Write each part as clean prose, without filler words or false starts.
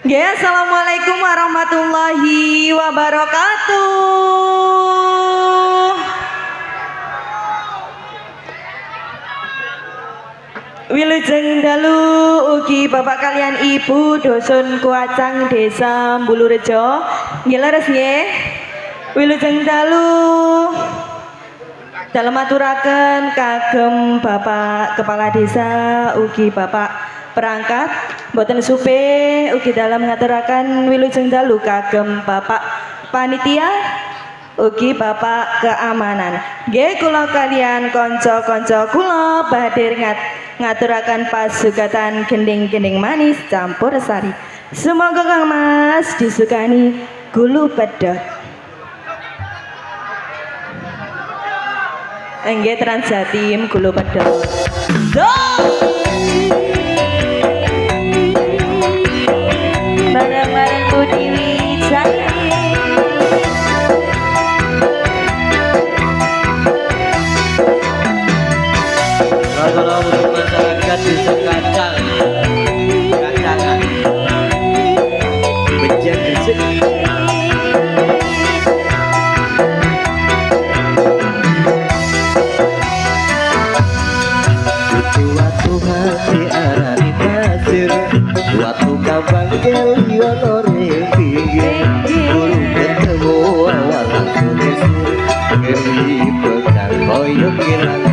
Ya, assalamualaikum warahmatullahi wabarakatuh. Wilujeng dalu ugi bapak kalian ibu dosun Kuacang desa Mbulurejo. Nggih leres nggih. Wilujeng dalu dalem aturaken kagem bapak kepala desa ugi bapak perangkat mboten supe ugi dalam ngaturaken wilujeng dalu kagem bapak panitia ugi bapak keamanan. Nggih kula kalian kanca-kanca kula badhe ngaturaken pasugatan gending-gending manis campur sari. Semoga Kang Mas disukani gulu pedot. Nggih Transjatim gulu pedot. Bareng-bareng Budi Wijaya. Kalau untuk masyarakat desa Kacang, Kacangan, Bejan Gresik. Suatu hati arani pasir, suatu kabang kelion orang pinggir, guru ketemu awal langsung kesir, keri pegang koyok kilangan.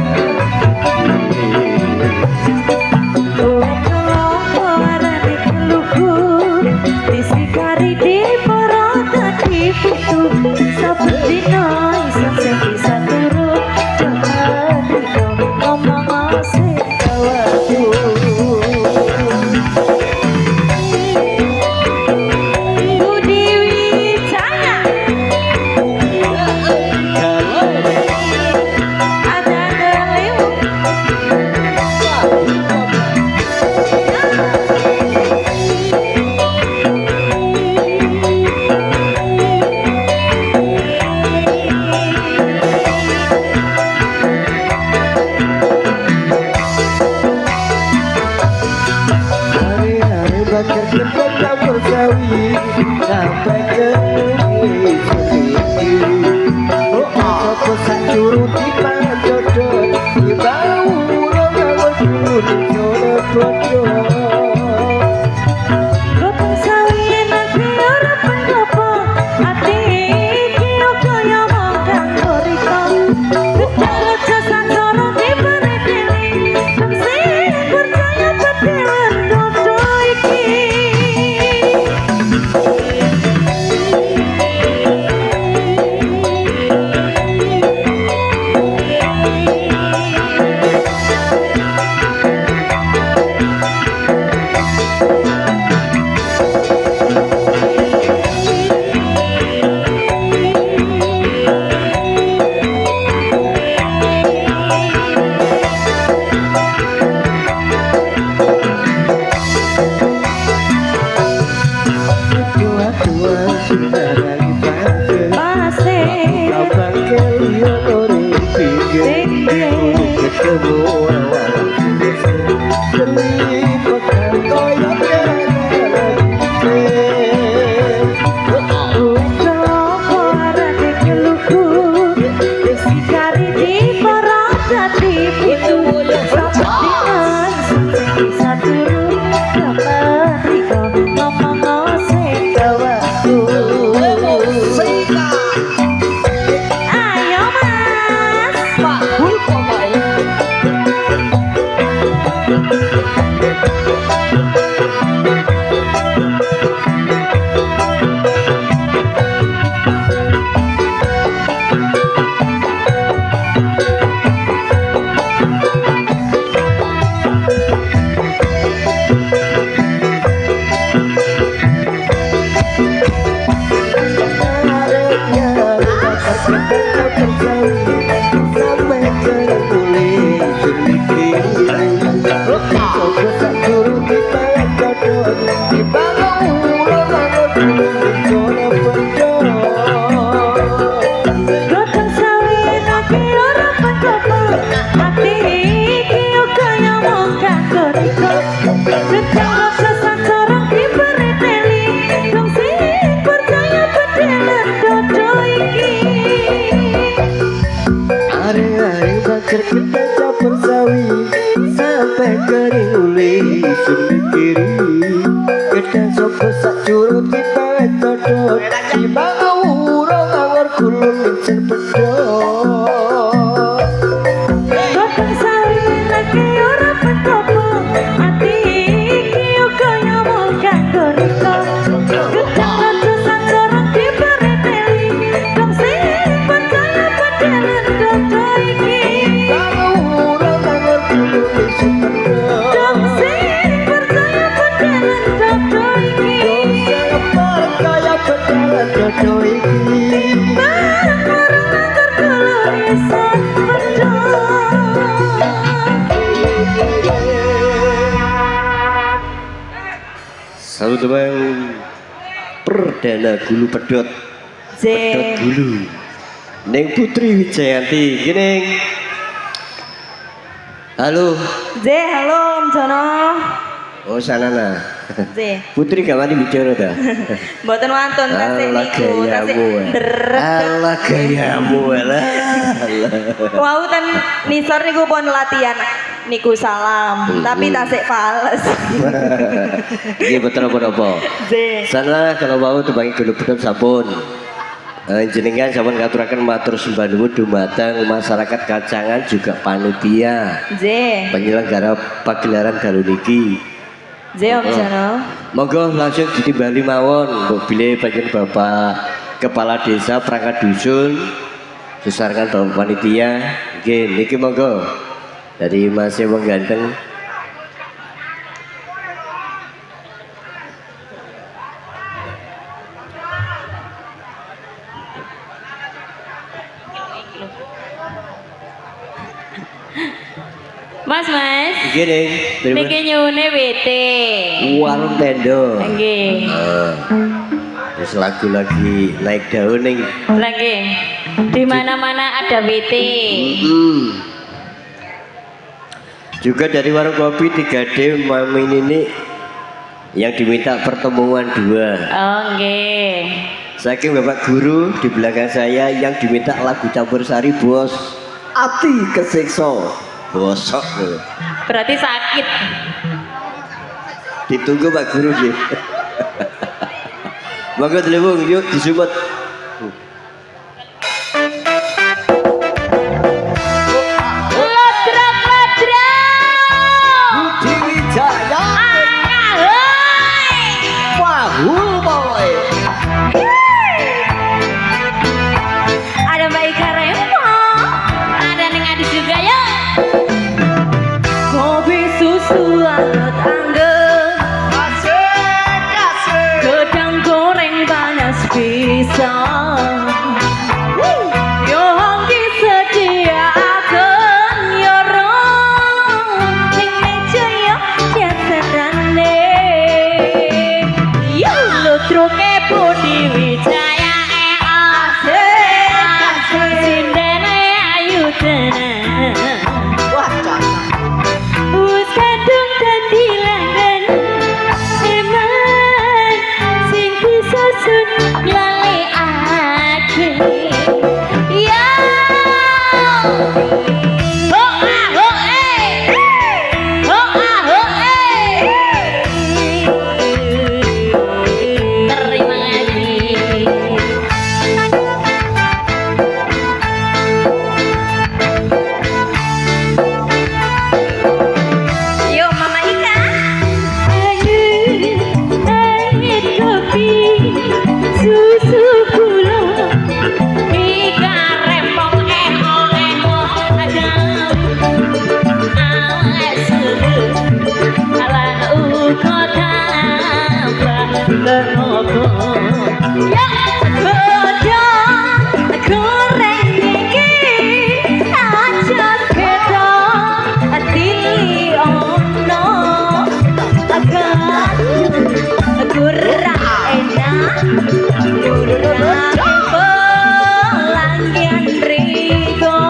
Sampai ke oh aku sanjuru di panjodoh di bau kalau dulu di jodoh bodoh gotong sawi enak biar pendopo hati kio kaya makan goriko bicara jasa corong di beredeli kamsi percaya bedewan dodo iki. Kaya mau kakor dan soko sak curut kita cocok timbang urung ngawur gulung isen bedok Boten sawi lagi ora pentopo ati iki uga nyamuk kanggo riko gedang raja sancorong dipereteli dong sing percaya pedelan dodo iki urung ngawur gulung isen bedok dong sing percaya pedelan dodo iki percaya bedalan dodo iki bareng-bareng anggar gulung isen bedok Salut bang perdana gulu pedot Z gulu Neng Putri Wijayanti gini halo Z halo Om Jono oh sanana Z Putri gak mati bicara dah mboten wonten tasik ala niku tasik gayamu nderet ala gayamu alah wau ten nisor niku pun latihan niku salam tapi tasik fales ini betul apa-apa Z sana kalau mau tubangi gulu pedot sampun jenengan sampun ngaturaken matur sembah nuwun dumateng masyarakat Kacangan juga panitia Z penyelenggara pagelaran dalu niki. Z Om Jono Monggo langsung ditimbali mawon mbok bilih panjen Bapak Kepala Desa perangkat dusun sesarengan dalam panitia. Nggih niki monggo dari Mas Wong Ganteng. Mas Nggih Ning, niki nyune WT warung tenda. nggih Wis lagu lagi naik daun ning. lagi di mana-mana ada WT Juga dari warung kopi 3D Mami Nini yang diminta pertemuan 2. oh nggih Saking Bapak Guru di belakang saya yang diminta lagu campur sari bos. Ati kesiksa. Bosok lho. berarti sakit Ditunggu Pak Guru nggih. Monggo Delewung yuk disupport. Budi Wijaya. Wahul boy. ada Mbak Ika Rempo ada Neng Adi juga ya kopi susu anget angget gedang goreng panas pisang yo hongki sediakan yo rong ning meja yo jajarane yo lutroke Budi Wijaya asik sindene ayu tenan Wah, cocok. wis kadung dadi langgan eman sing disusun lalekake ya ho ah ho ho ah ho terima kasih Yo Mama Ika air kopi susu gula Ika rempong eho ada awas ala uko tambah lemoko ya godong goreng iki aja beda atili ono agak kurang enak kurang pelanggian Rigo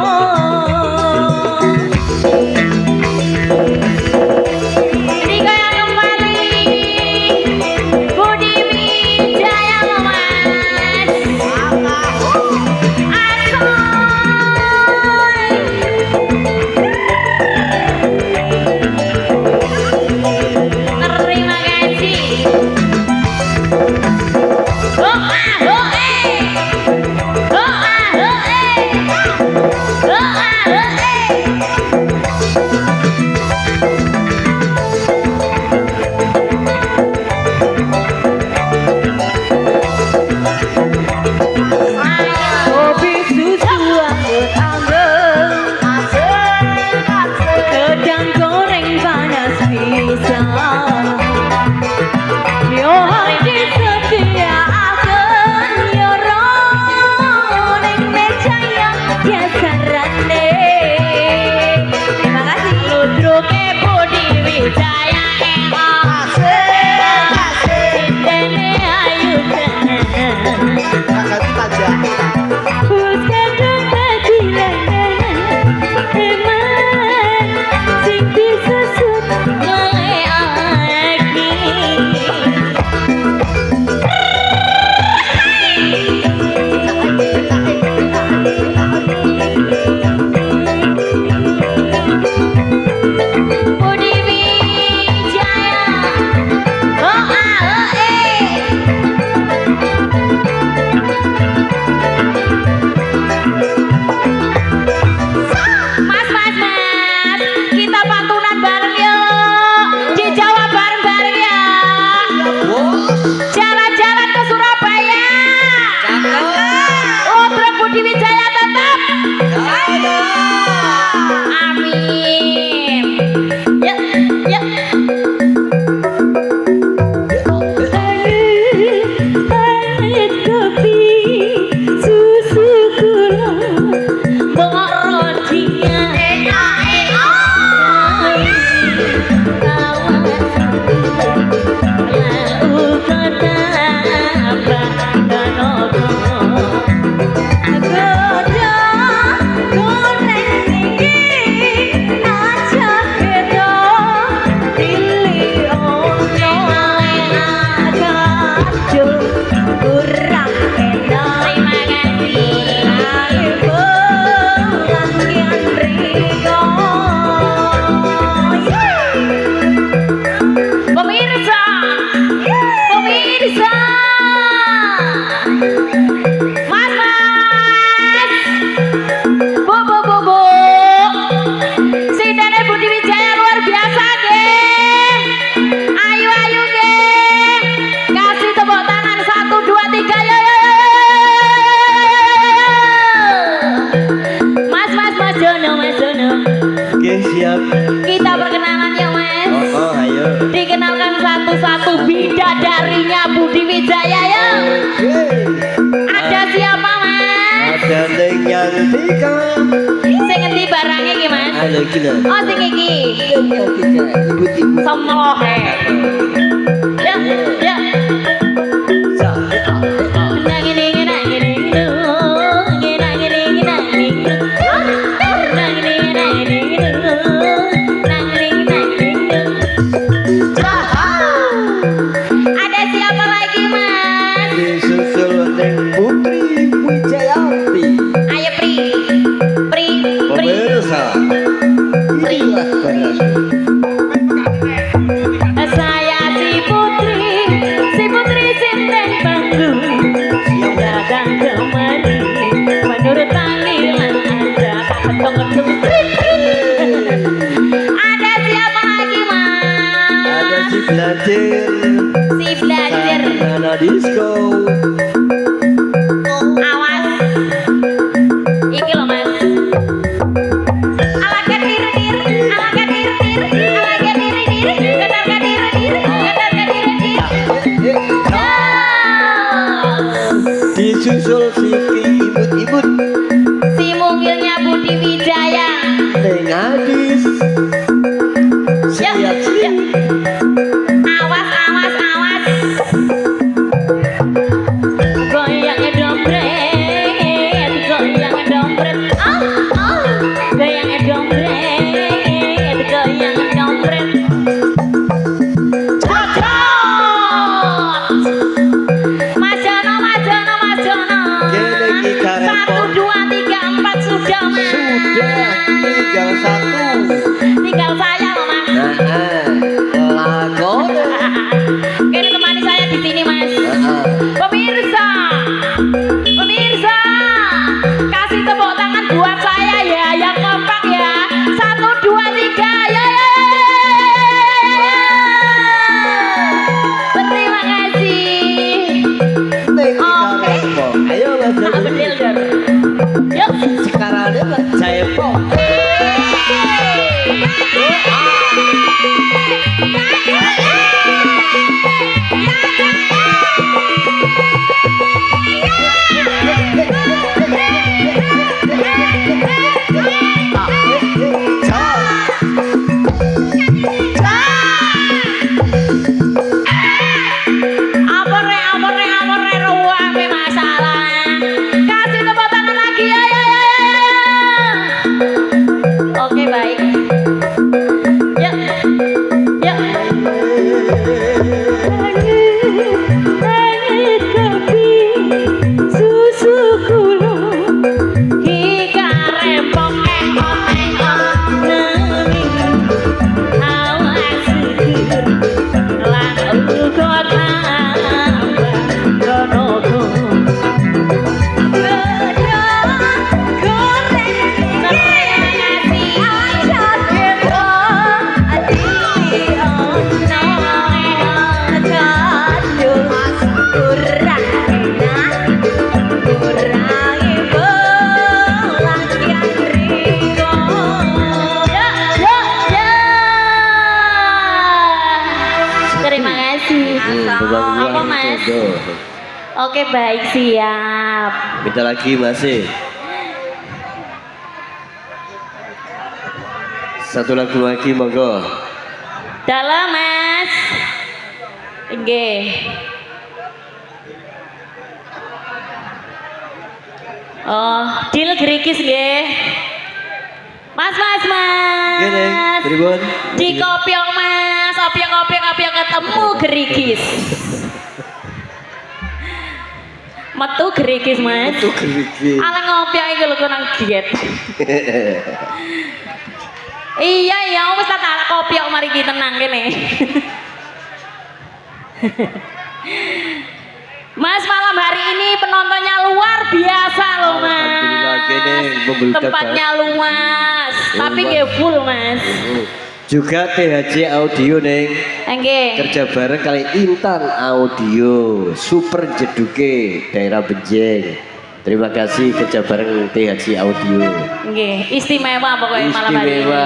Rigo yang kembali Budi Wijaya Mas Terima kasih Mandalika. Sing ngendi barangnya iki, Mas? Ada gila. Oh, sing iki. Ibu-ibu. Semlohe. Ya, ya. Nang ini nang ini. Nang ini nang ini. Nang ini nang ini. Nang ini nang ini. Ada siapa lagi, Mas? Disusul neng Putri Wijayanti. Ayo Pri. Pri. Pri. Pemirsa. Inilah barang. Saya si Putri Sinten Panggung yang datang kemari menurut panggilan Anda ketong-ketong. Ada siapa lagi, Mas? Ada si belajar. Si belajar. Nana disco. Awas. Iki loh, Mas. Ala ketir-tir, ala ketir-tir, ala ketir-tir, ketar-ketir-tir, ketar-ketir-tir. Disusul si imut-imut. Si mungilnya Budi Wijaya. Neng Adis. Ya, Siap ya. Awas, awas, awas. Goyang dompret, goyang dompret. Oh, oh. Goyang dompret, goyang dompret. Cocok. Mas Jono, Mas Jono, Mas Jono. Kene iki karepot. 1, 2, 3, 4 sudah, Mas. Sudah tinggal satu. Tinggal saya loh, Mas. Lakon. Kini temani saya di sini, Mas. Nah, Pemirsa, pemirsa, kasih tepuk tangan buat saya ya, yang kompak ya. 1, 2, 3, ya, ya, ya, ya. Terima kasih. neng iki Oke. karepot. Ayo Mas Tak Joni. bedil, Dor. Yuk. Sekarang dia Mas Jaepo. Amore, ruame masalah. Kasih tepuk tangan lagi ya, ya, ya, ya. Oke, baik. Ya, ya. Angin kopi, susu kulung, hingga rempong nemi awas seger lan uga tambah ronogo Terima kasih. Apa, Mas? Oke, baik, siap. Minta lagi masih. Satu lagu lagi monggo. Dalam, Mas. Nggih. Oh, deal gerikis nggih. Mas. Gini, pripun? Di kopiok, Mas. Kopiok ketemu gerikis. Metu gerikis, Mas. Itu gerigi. Ala ngopiok iki lho nang diet. Iya, wis tak kopiok mari kita tenang kene. Mas, malam hari ini penontonnya luar biasa loh, Alhamdulillah, gini, Mas. membludak, Tempatnya luas, tapi Luas. nggih full, Mas. Juga THC Audio neng Nggih. kerja bareng kali Intan Audio Super Jeduke daerah Benjeng. Terima kasih kerja bareng THC Audio. Nggih, istimewa pokoknya malam hari ini. Istimewa.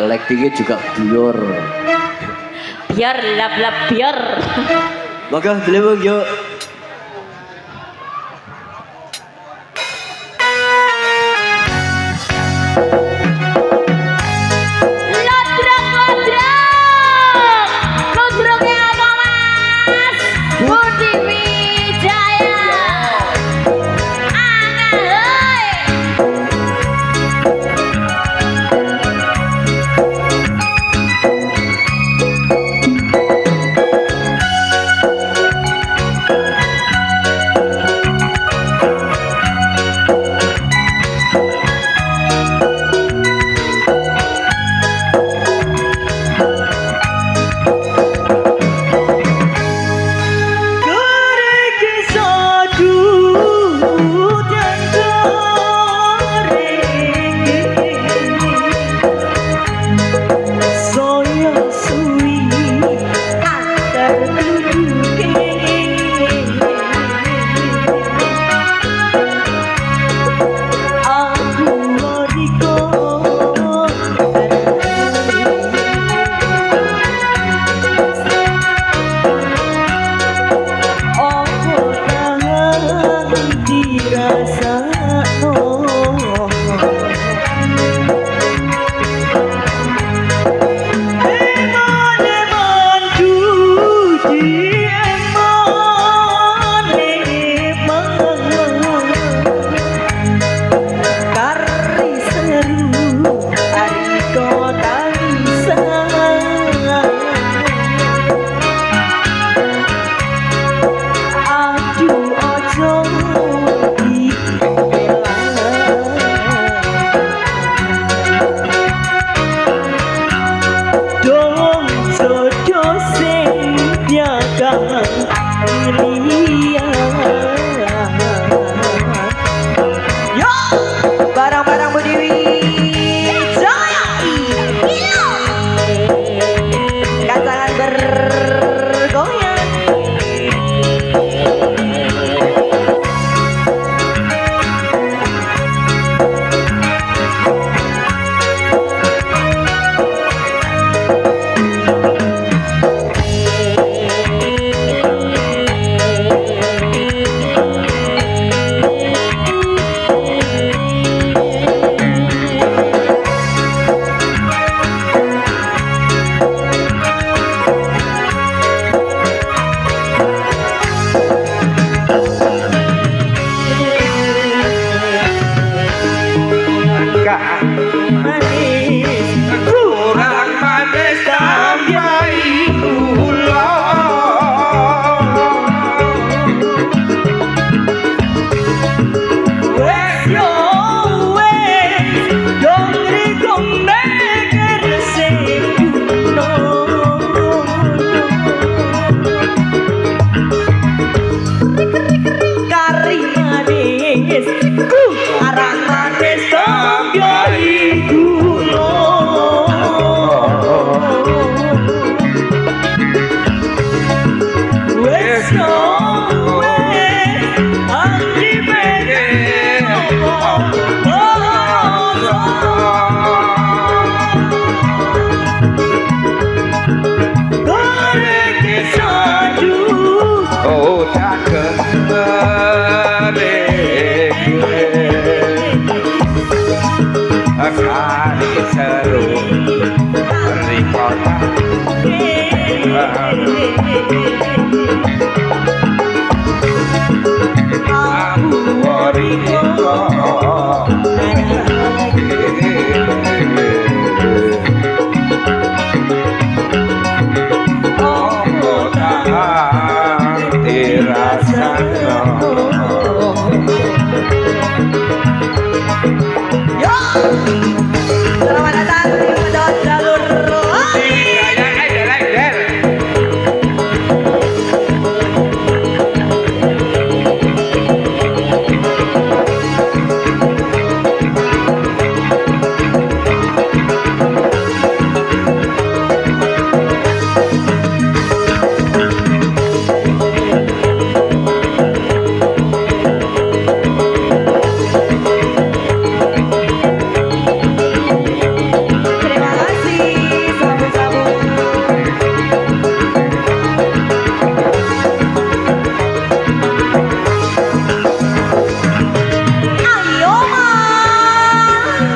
Lightingnya juga bior. Biar lap biar. Maka beliau yuk. dirasakno. Emon-emon duji emon-emon kari seru ariko tangisan. Aduh ojo dong jodoh sing piagam pilihan. Yo barang-barang Budiwi Jaya kacangan bergoyang. Kurang manis sampai gula. Wes yo wes dong rigong neger sing kuno. Kari manis ku arang manis sampai gula. Wes yo wes andi Oh tak kembali kali seru rikota aku oriko. Oh tak dirasakno. Yo selamat datang di Medot Jalur. Terima kasih sabu-sabu. Ayo mas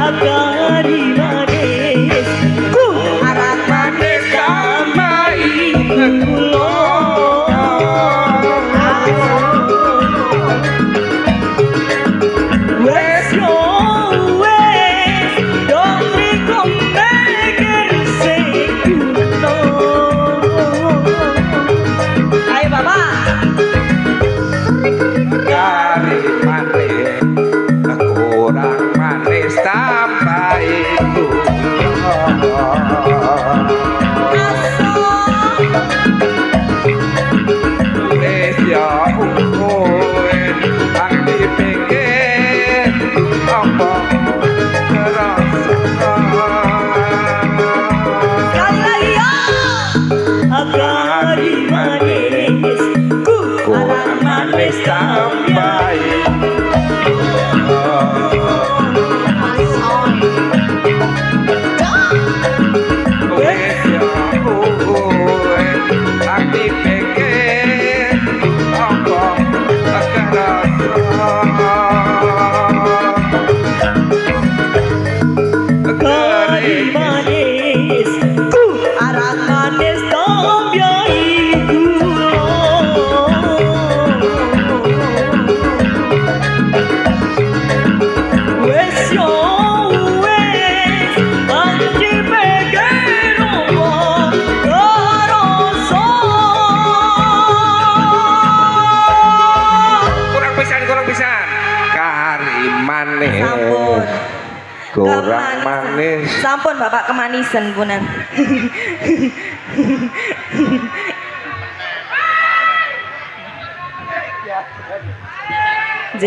agari manis ku arang manis sampai kulo. Wes yo wes dong rigong neger sing kuno. Ayo bapak. Kari manis kurang manis sampai gula. Wis ya ukuran ang dipikir apa kerasa. Sekali lagi ya. Agari manis ku arang manis sampai wis ya ukuran ang dipikir apa kurang manis. Sampun Bapak kemanisan punan. J.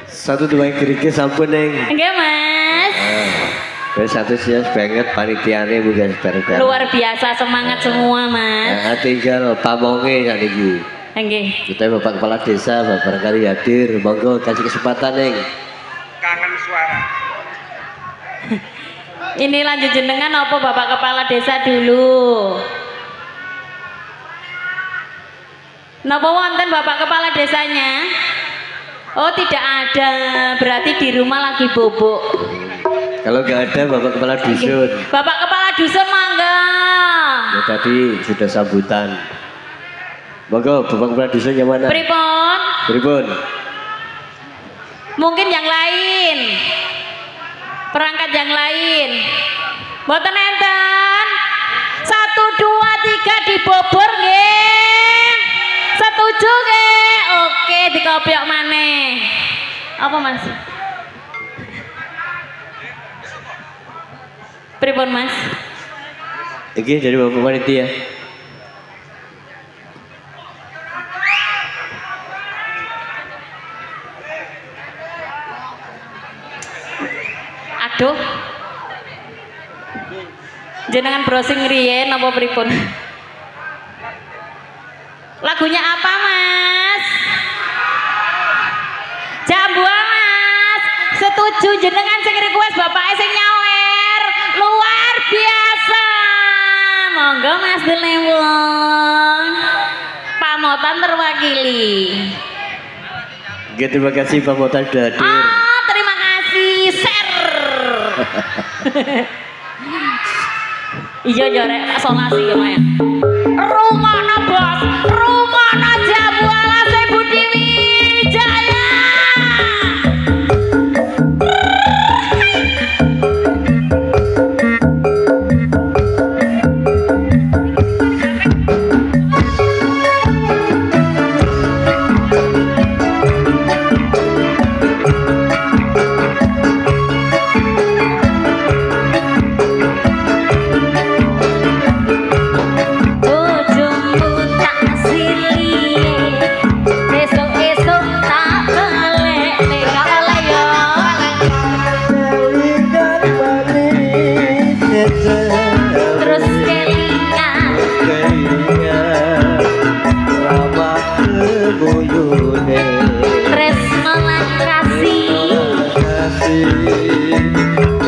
Satu dua kerikil sampun neng. Enggak Mas. Terus satu sias banget panitiane bukan bareng. Luar biasa semangat semua Mas. Nah, tinggal pamonge saat ini. Enggak. Kita Bapak Kepala Desa, Bapak barangkali hadir, monggo kasih kesempatan neng. Kangen suara. Ini lanjut jenengan apa Bapak Kepala Desa dulu? Napa wonten Bapak Kepala Desanya? Oh tidak ada, berarti di rumah lagi bobok. Kalau nggak ada Bapak Kepala Dusun, Bapak Kepala Dusun mangga. ya tadi sudah sambutan. Monggo Bapak Kepala Dusun yang mana? Pripun? Pripun? Mungkin yang lain. Perangkat yang lain. Mboten enten. 1 2 3 dibobor nggih. Setuju nggih? Oke, dikopiok maneh. Apa Mas? Pripun Mas? Ini dari Bapak Panitia. Aduh. Jenengan browsing riyen apa pripun? Lagunya apa Mas? Jambuan Mas. Setuju jenengan sing request bapake sing nyawer. Luar biasa. Monggo Mas Dilewong. Pamotan terwakili. Oke, terima kasih Pak Motan sudah hadir. Oh, terima kasih. Share. Iya jorek tak sonasi ya Maya. Rumono bos, rumono jamu alas Budi Wijaya. Terus kelingan tresno lan kasih Budi Wijaya.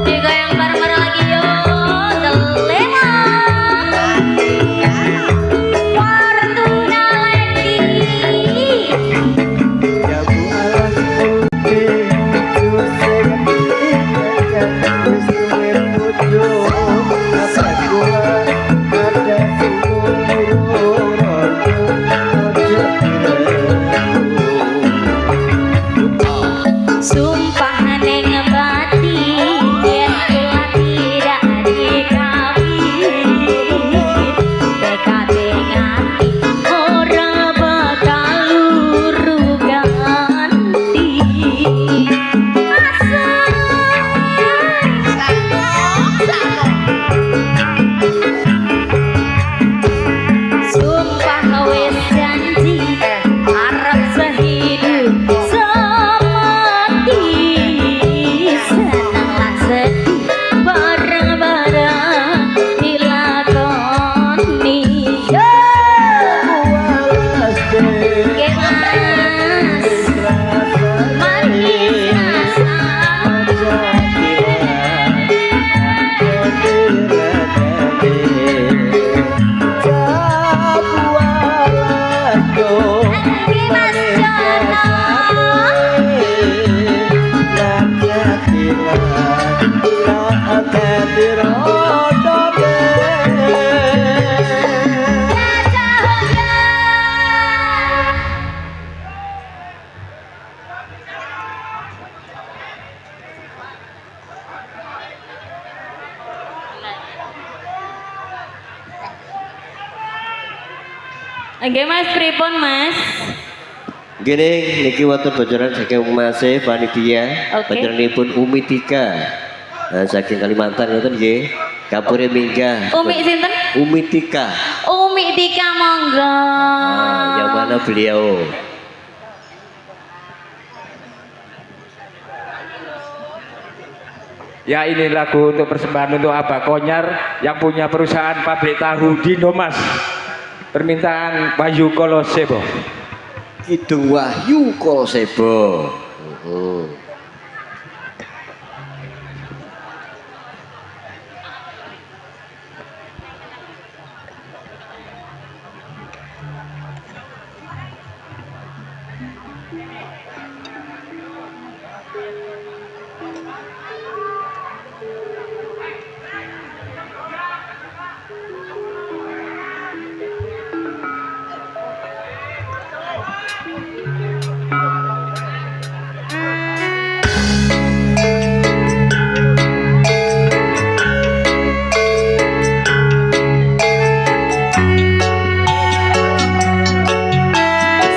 Digoyang bareng-bareng lagi yo, Delema. Fortuna Lady. Sumpah ning batin yen kula tidak dikawin, tekad ngati ora bakal luru ganti. Sumpah wis janji arep sehidup semati, senang lan sedih bareng-bareng dilakoni. Yo, nggih Mas, manis rasa. Nggih Mas Nggih Mas, pripun Mas? Gini, niki wonten bocoran saking Mase panitia, Oke. bocoranipun Umi Tika. Nah, saking Kalimantan ngoten nggih. Kapure minggah. Umi sinten? Umi Tika. Umi Tika monggo. Nah, yang mana beliau? Ya ini lagu untuk persembahan untuk Abah Konyar yang punya perusahaan pabrik tahu di Nomas. Permintaan Wahyu Kolosebo. Kidung Wahyu Kolosebo.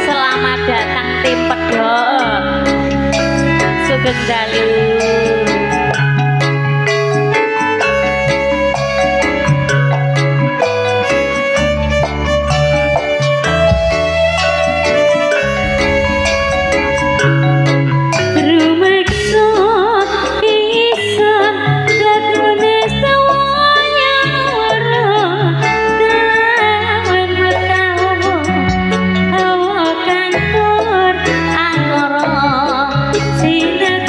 Selamat datang tim Pedok Sugeng Dalu. Rumeksa isan lakone sawaya ora kawan matawa hawa kantor angoro sinak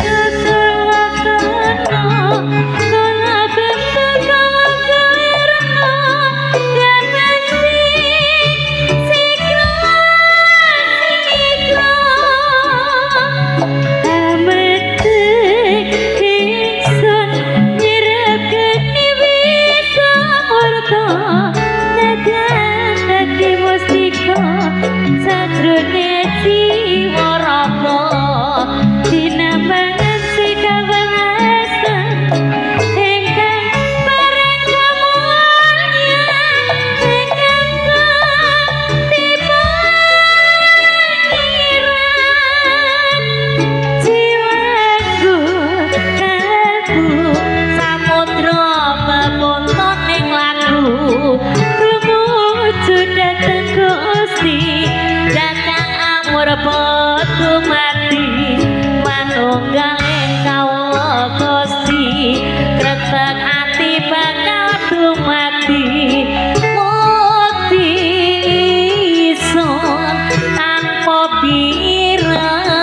dumadi manunggal engkau Gusti kretek ati bakal dumadi mukti sun tanpa piranti.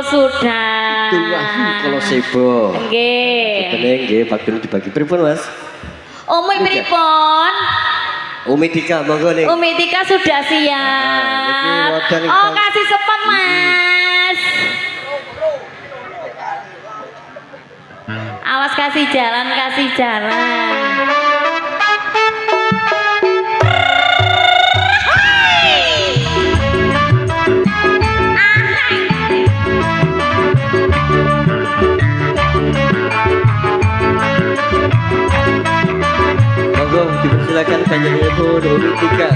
Sudah. Kalau sebo. Nggih. Bener nggih, bakul dibagi pripun, Mas? Umi pripun? Umi Tika monggo nih. Umi Tika sudah siap. Oh, kasih sepet, Mas. Awas kasih jalan, kasih jalan. Monggo dipersilakan banyak ibu Umi Tika.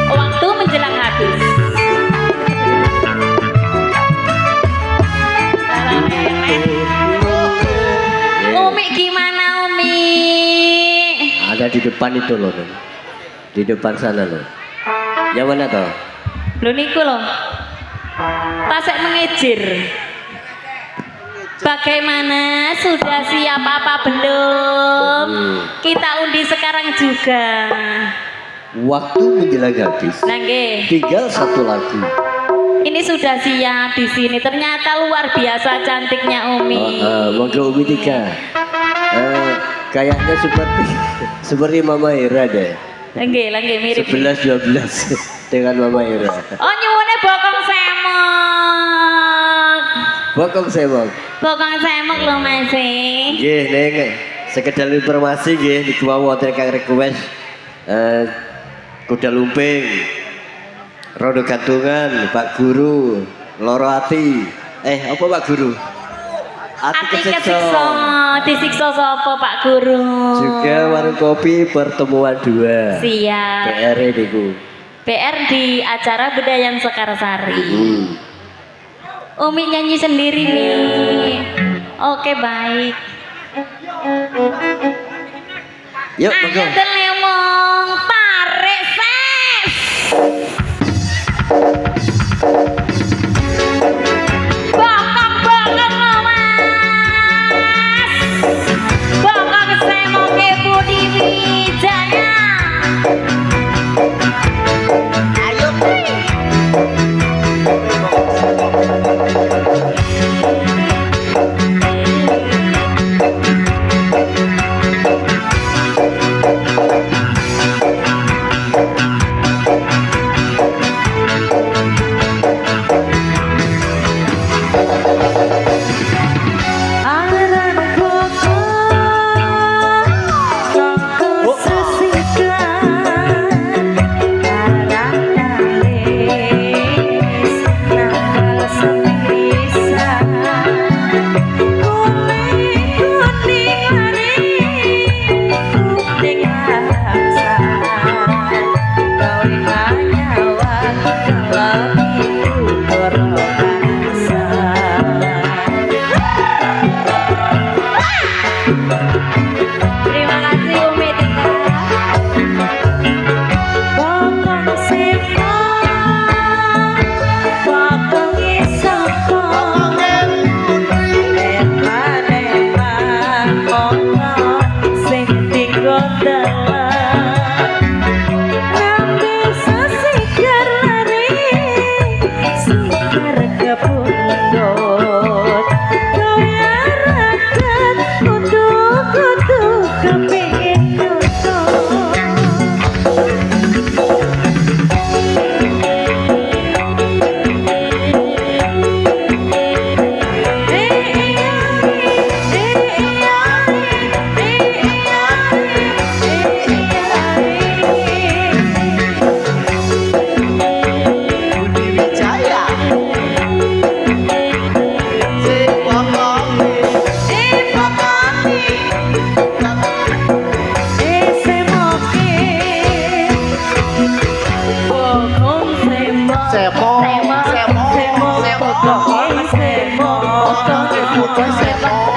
Waktu menjelang habis. Umi gimana Umi? Ada di depan itu loh, di depan sana loh. Yang mana toh? Lho niku loh. Tasek mengejir. Bagaimana? Sudah siap apa belum? Kita undi sekarang juga. Waktu menjelang habis. Nah, nggih. Tinggal satu lagu. Ini sudah siap di sini. Ternyata luar biasa cantiknya Umi. Monggo Umi Tika. Kayaknya seperti Mama Ira deh. Nggih, nggih mirip. 11-12 dengan Mama Ira. Oh, nyuwune bokong semok. Bokong semok. Bokong semok lho Mas. Nggih, Neng. Sekedar informasi nggih niku wonten kang request kuda lumping. Rodo gantungan, Pak Guru, loro ati. Apa Pak Guru? Ati kesiksa, disiksa sapa Pak Guru? Juga warung kopi pertemuan 2. Siap. PR niku. PR di acara Bedayan Sekarsari. Umi nyanyi sendiri nih. Oke baik. Yuk, monggo. Ayo telemong tarik ses. Bokong lo Mas. Bokong semoke Budi Wijaya. Ayo kuy. Terima kasih Umi Tika. Bokong sepo, bokong isoko, neman-neman ono sing digodalan. Rambe sesigar lari, sigar kepundut. Kaya raket kudu-kudu kepingin nonton.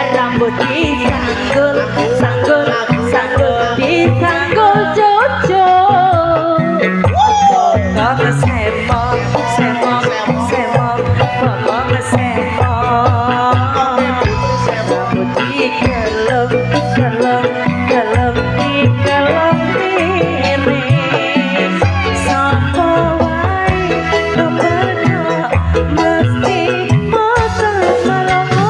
Rambut disanggul, sanggul, sanggul, disanggul jojo. Bokong semok, semok, semok, bokong semok. Rambut digelem, gelem, gelem, digelem diri. Sapa wae keperno mesti motong melongo.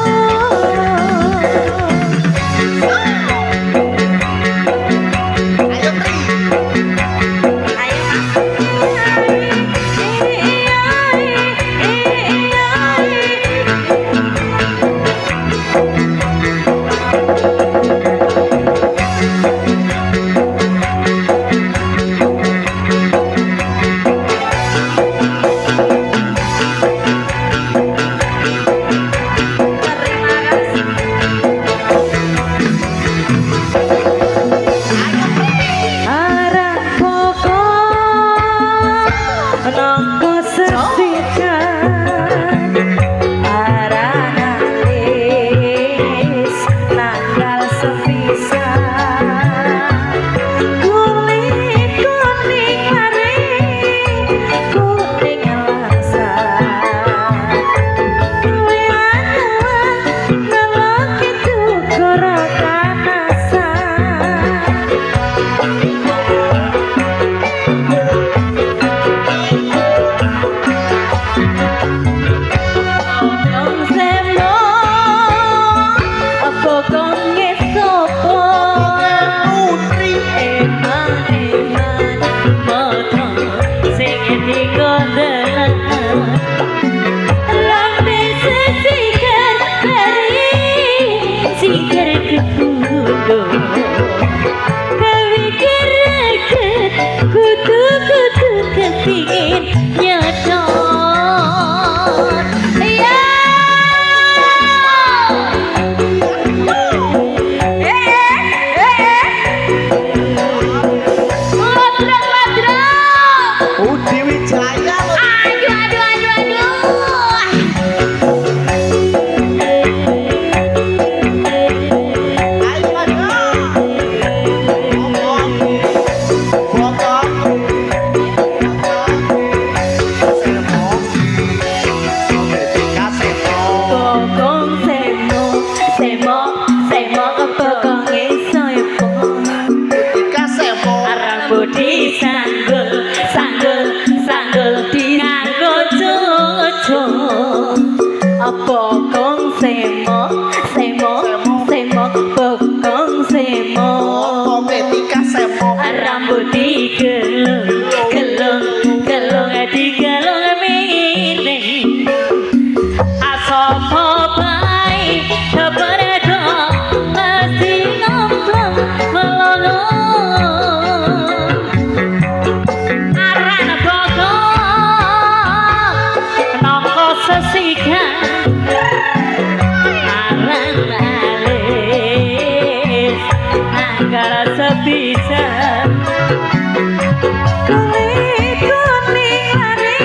kulit kuning lari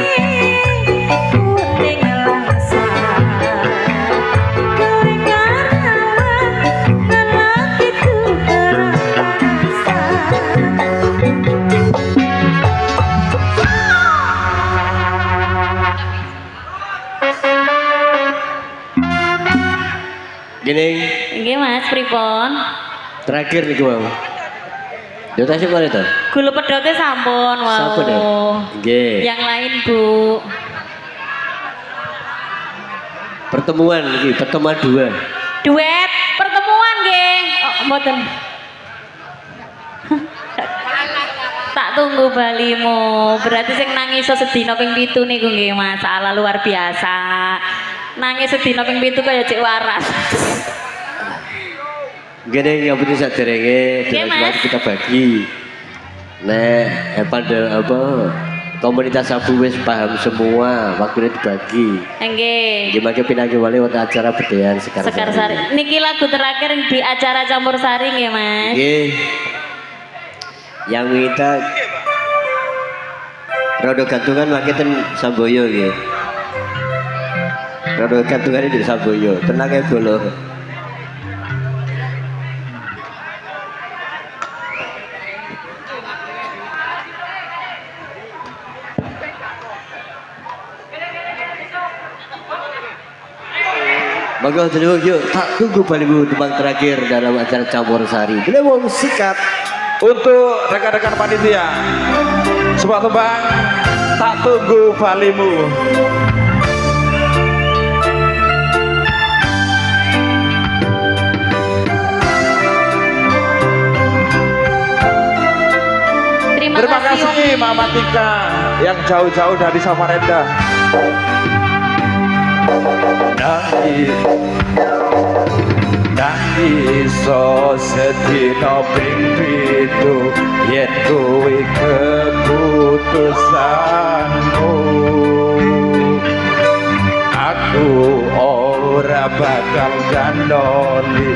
kuning langsa gorengan hawa lelakiku berasa. Gini, Nggih Mas, pripun? terakhir nih mau. Dia tasik mana tuh? Gula pedote sampun wau. Sampun ya? Nggih. Yang lain, Bu. Pertemuan iki, pertemuan dua. Duet pertemuan nggih. Oh, mboten. Tak tunggu balimu. Berarti sing nangis sedina ping 7 niku nggih Mas. Ala luar biasa. Nangis sedina ping 7 kaya cek waras. Gini yang penting saderenge Oke, dengan Mas. kita bagi. Pada apa komunitas sabu wis paham semua, waktunya dibagi. Nggih. Gimana pinagi wali waktu acara bedaan sekarang. Sekar Sari. Niki lagu terakhir di acara Campur Sari nggih Mas. Nggih. Yang minta rodo gantungan makin Samboyo nggih. Rodo gantungan di Samboyo, tenang ya dulu. Monggo dulu yuk, tak tunggu balimu tembang terakhir dalam acara Campur Sari. Bila mau sikat. Untuk rekan-rekan panitia, sebuah tembang tak tunggu balimu. Terima kasih Mama Tika yang jauh-jauh dari Samarinda. Nangis so sedina ping 7 yen kuwi keputusanmu. Aku ora bakal gandoli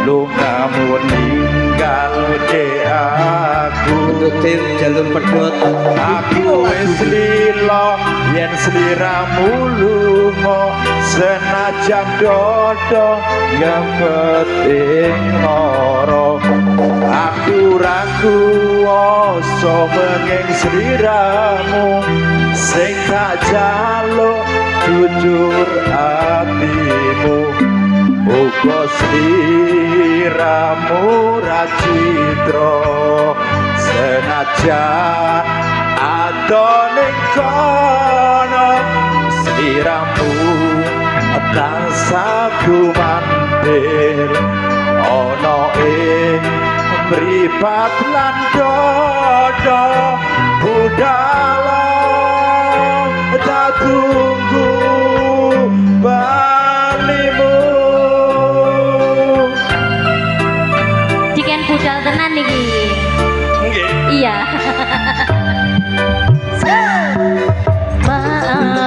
lungamu ninggal de aku. Untuk tim jalur pedot. Aku wis lilo yen sliramu lunga senajan dodo yang penting loro. Aku ragu oso menging sliramu sing tak jaluk jujur hatimu. Uga sliramu ra citra senajan adoning kono sliramu tansah gumantil ana ing mripat lan dodo budala tak tunggu balimu. Jiken budal tenan niki. Nggih. Iya.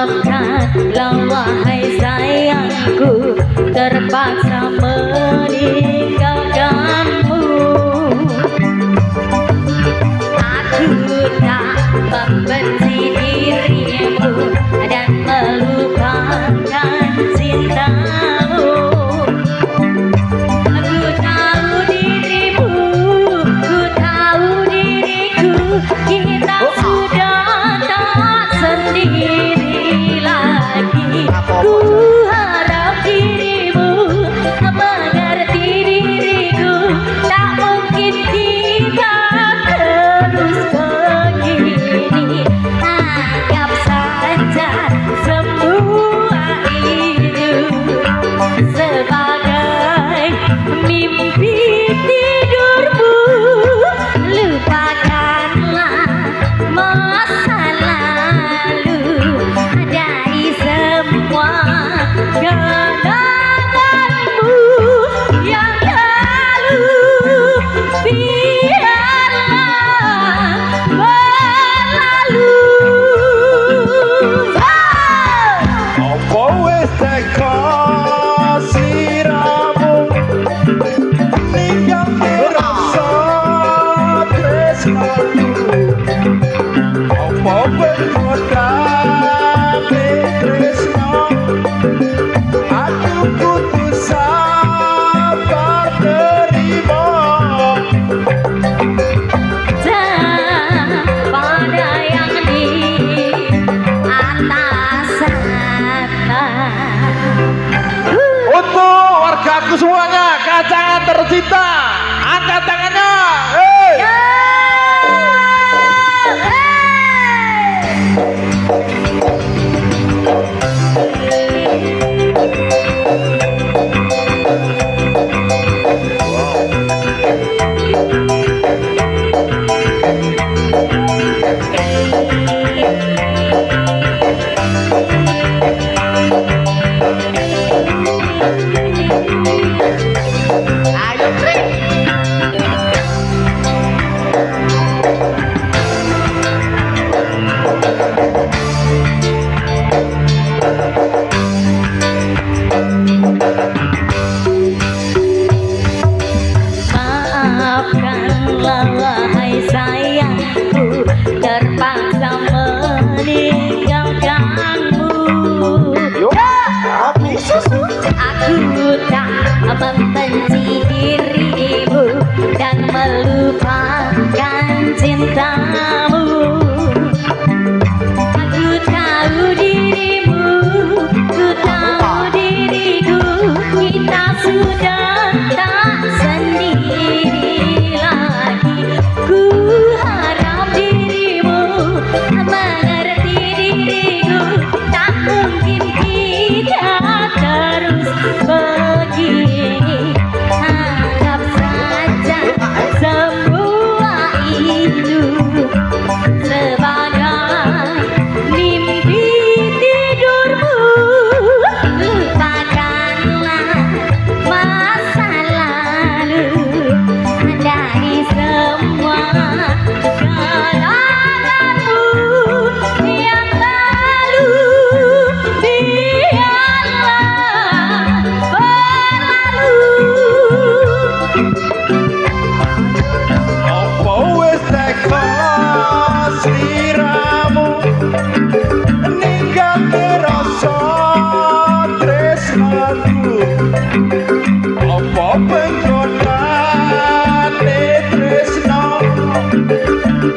Maafkanlah wahai sayangku, terpaksa meninggalkanmu. Aku tak membenci dirimu dan melupakan cintamu. Aku tahu dirimu, ku tahu diriku, kita sudah tak sendiri lagi. Ku harap dirimu mengerti diriku, tak mungkin kita terus begini. Anggap saja semua itu sebagai mimpi tidurmu. Lupakanlah masa lalu dari semua kenanganmu yang lalu. Biarlah berlalu. Apa wis teko siramu semuanya kacangan tercinta, angkat tangannya. Hei. Ayo, Tri. Maafkanlah wahai sayangku, terpaksa meninggalkanmu. Aku tak membenci dirimu dan melupakan cintamu. Aku tahu dirimu, ku tahu diriku, kita sudah tak sendiri lagi. Ku harap dirimu mengerti diriku, tak mungkin kita terus begini. Anggap saja semua itu sebagai mimpi tidurmu. Lupakanlah masa lalu dari semua kenanganmu yang lalu. Biarlah berlalu. Apa wis teko sliramu ninggal rasa tresnaku. Apa penggodane tresno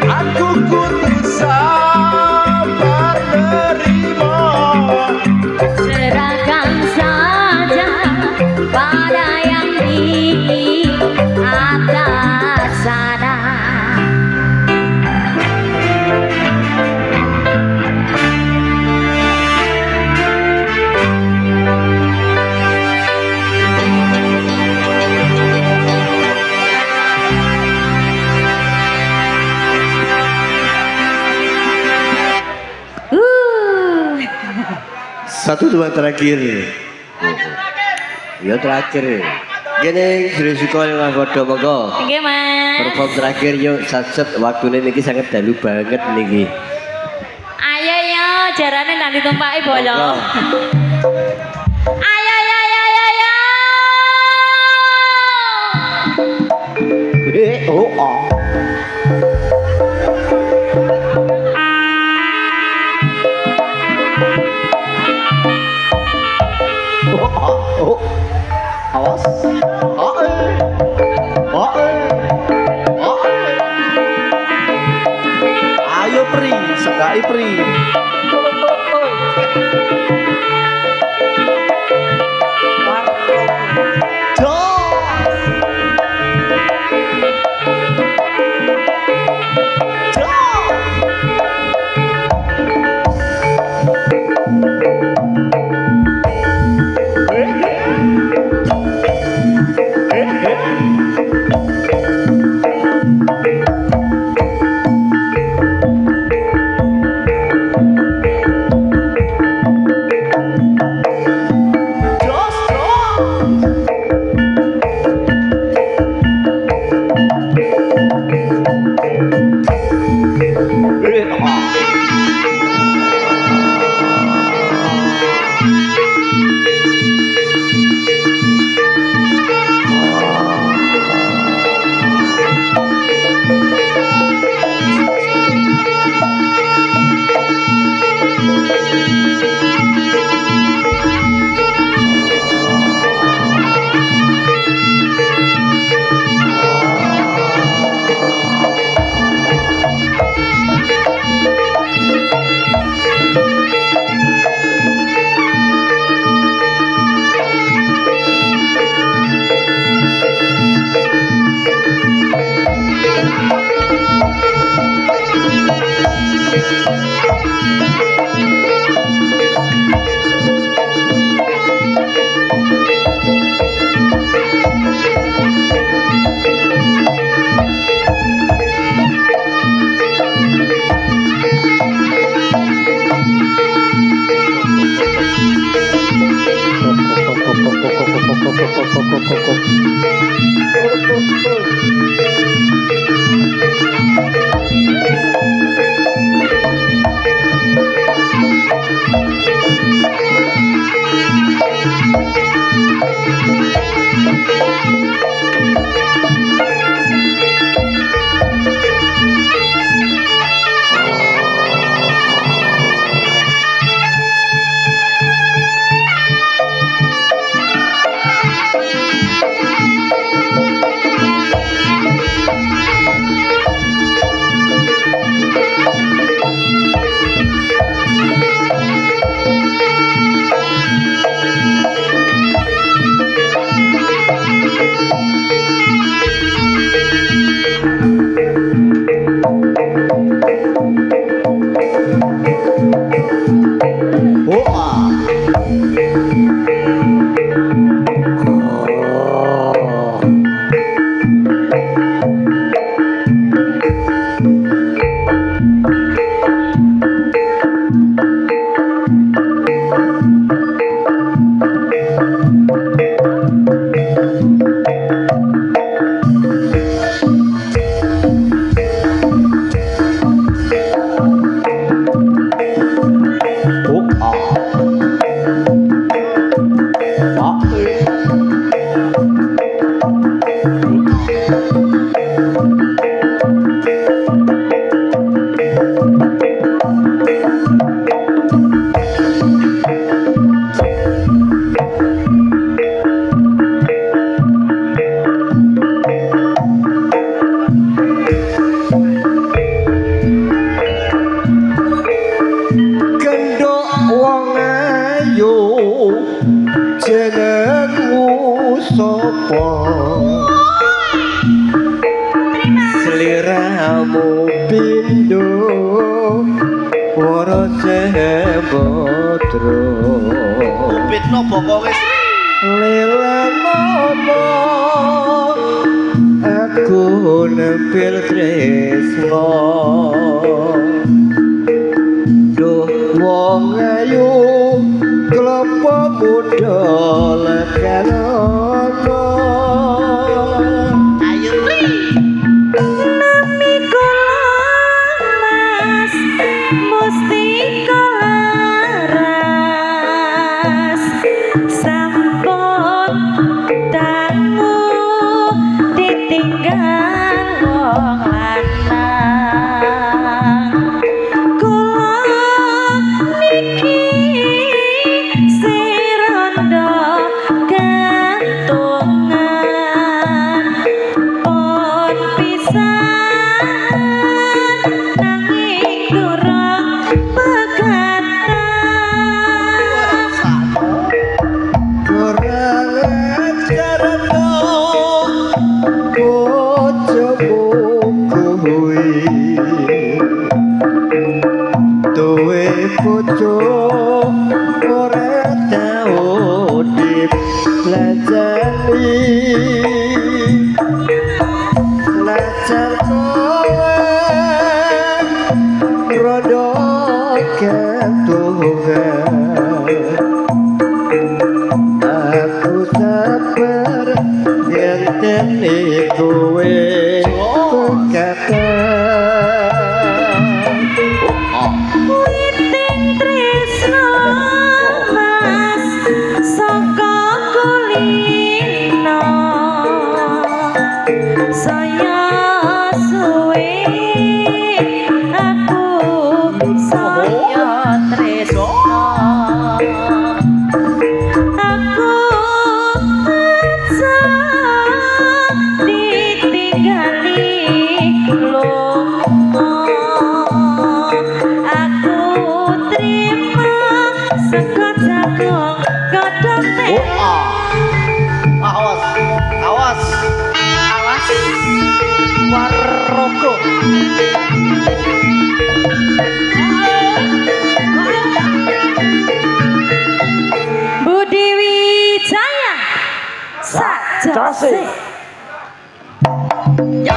aku kudu sabar nerima. Serahkan saja pada yang di atas sana. Satu dua terakhir. Ya terakhir. Gini sudah suka yang foto monggo. Oke, Mas. Perform terakhir yuk satset waktunya niki sangat dalu banget niki. Ayo yo, jarane nang ditumpaki bolo. Monggo. Ayo yo yo yo yo. Awas. Ayo Pri, sekai Pri. Seliramu pindo waro sebotro Pitno bokonge lelanono aku nempel tresno duh wong ayu klopo muda lekanono ayo Pri. Nami kolamas musti kolaras sampun dangu ditinggal wong lanang kula niki sirondo gantungan pon pisan nanging durung pegatan kurang ajar no bojomu kuwi duwe bojo ora tau dipelajari belajar kowe rodo ketuhan aku sabar yen teni kowe pegatan witing tresno mas saka kulino saya suwe aku saya tresno aku aja ditinggali lunga aku terima saka jagung godhong Awas, awas, awas. Warogo. Budi Wijaya sajase Ya.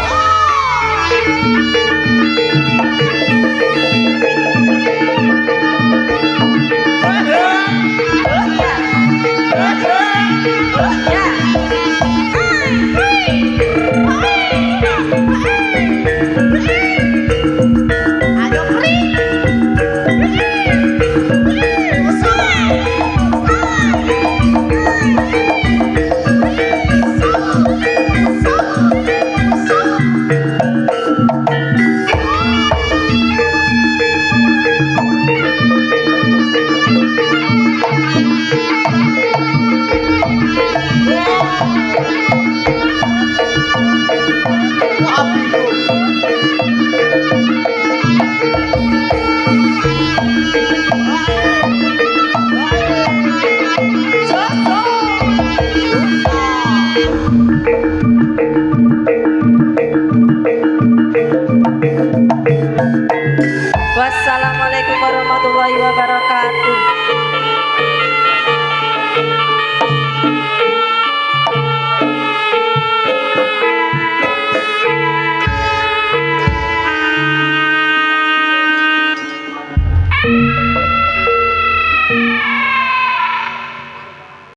Wassalamualaikum warahmatullahi wabarakatuh.